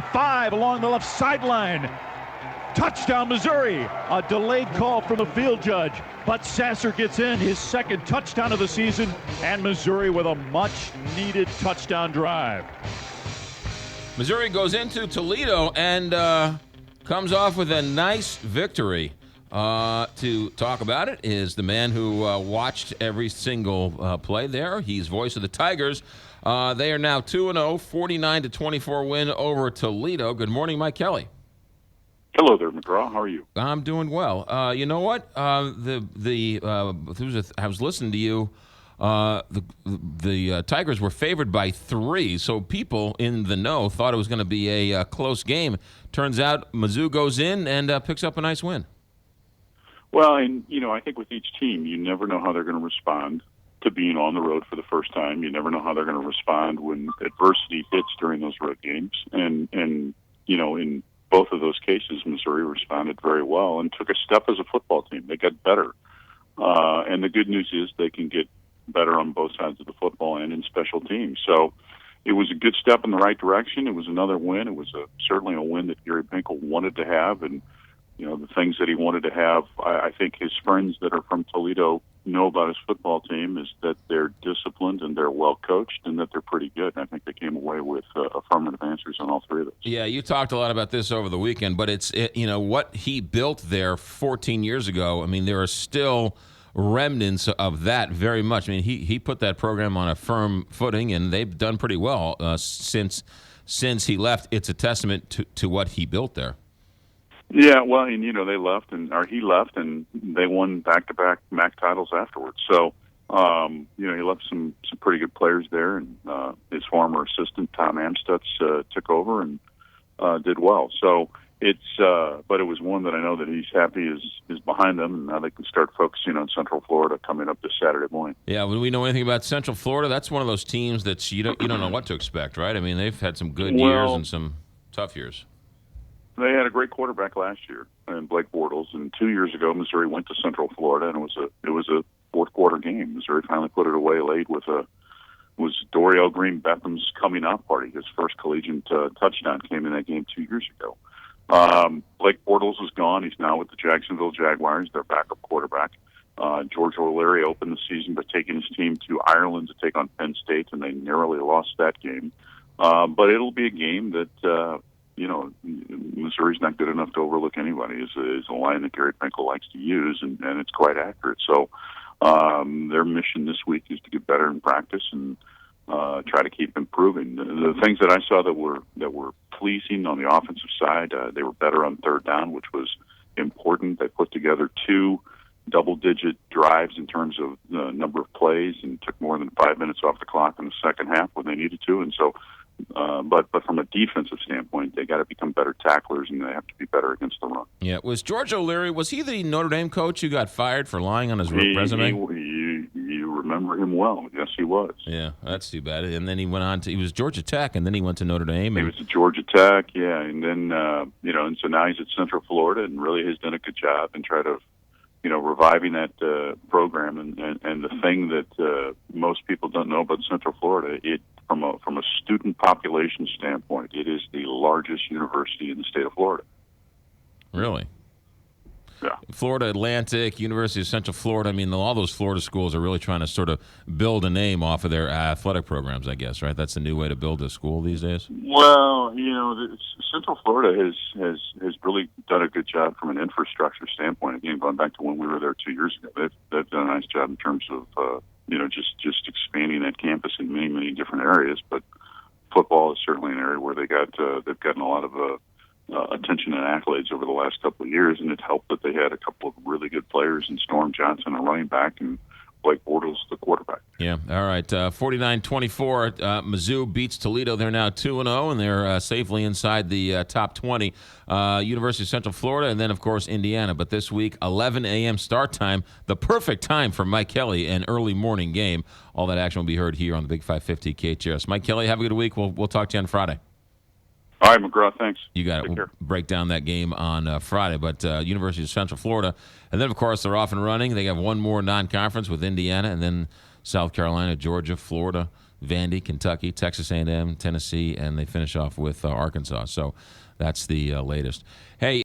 5 along the left sideline. Touchdown, Missouri. A delayed call from the field judge, but Sasser gets in his second touchdown of the season, and Missouri with a much-needed touchdown drive. Missouri goes into Toledo and comes off with a nice victory. To talk about it is the man who watched every single play there. He's voice of the Tigers. They are now 2-0, 49-24 win over Toledo. Good morning, Mike Kelly. Hello there, McGraw. How are you? I'm doing well. You know what? I was listening to you. The Tigers were favored by 3, so people in the know thought it was going to be a close game. Turns out Mizzou goes in and picks up a nice win. Well, and, I think with each team, you never know how they're going to respond to being on the road for the first time. You never know how they're going to respond when adversity hits during those road games. And in both of those cases, Missouri responded very well and took a step as a football team. They got better. And the good news is they can get better on both sides of the football and in special teams. So it was a good step in the right direction. It was another win. It was certainly a win that Gary Pinkel wanted to have. And, the things that he wanted to have, I think his friends that are from Toledo know about his football team is that they're disciplined and they're well coached and that they're pretty good. And I think they came away with affirmative answers on all 3 of those. Yeah, you talked a lot about this over the weekend, but it's what he built there 14 years ago. I mean, there are still remnants of that very much. I mean, he put that program on a firm footing, and they've done pretty well since he left. It's a testament to what he built there. Yeah, well, and he left, and they won back-to-back MAC titles afterwards. So, he left some pretty good players there, and his former assistant Tom Amstutz took over and did well. So but it was one that I know that he's happy is behind them, and now they can start focusing on Central Florida coming up this Saturday morning. Yeah, when we know anything about Central Florida, that's one of those teams that you don't know what to expect, right? I mean, they've had some good years and some tough years. They had a great quarterback last year, and Blake Bortles. And 2 years ago, Missouri went to Central Florida, and it was a fourth quarter game. Missouri finally put it away late was Dorial Green Betham's coming out party. His first collegiate touchdown came in that game 2 years ago. Blake Bortles is gone. He's now with the Jacksonville Jaguars, their backup quarterback. George O'Leary opened the season by taking his team to Ireland to take on Penn State, and they narrowly lost that game. But it'll be a game that Missouri's not good enough to overlook anybody. Is a line that Gary Pinkel likes to use, and it's quite accurate. So their mission this week is to get better in practice and try to keep improving. The things that I saw that were pleasing on the offensive side, they were better on third down, which was important. They put together 2 double-digit drives in terms of the number of plays and took more than 5 minutes off the clock in the second half when they needed to. And so, but from a defensive standpoint, they got to become better tacklers and they have to be better against the run. Yeah, was George O'Leary, was he the Notre Dame coach who got fired for lying on his resume? You remember him well. Yes, he was. Yeah, that's too bad. And then he went on he was Georgia Tech, and then he went to Notre Dame. He was at Georgia Tech, yeah, and then and so now he's at Central Florida, and really has done a good job and try to, reviving that program. And the thing that most people don't know about Central Florida, from a student population standpoint, it is the largest university in the state of Florida. Really? Yeah. Florida Atlantic, University of Central Florida. I mean, all those Florida schools are really trying to sort of build a name off of their athletic programs, I guess, right? That's the new way to build a school these days. Well, Central Florida has really done a good job from an infrastructure standpoint. Again, going back to when we were there 2 years ago, they've done a nice job in terms of just expanding that campus in many, many different areas. But football is certainly an area where they've gotten a lot of attention and accolades over the last couple of years, and it helped that they had a couple of really good players in Storm Johnson, a running back, and Blake Bortles, the quarterback. Yeah, all right. 49-24, Mizzou beats Toledo. They're now 2-0, and they're safely inside the top 20. University of Central Florida, and then, of course, Indiana. But this week, 11 a.m. start time, the perfect time for Mike Kelly, an early morning game. All that action will be heard here on the Big 550 KHRS. Mike Kelly, have a good week. We'll talk to you on Friday. All right, McGraw, thanks. You got it. We'll break down that game on Friday. But University of Central Florida, and then, of course, they're off and running. They have one more non-conference with Indiana, and then South Carolina, Georgia, Florida, Vandy, Kentucky, Texas A&M, Tennessee, and they finish off with Arkansas. So that's the latest. Hey.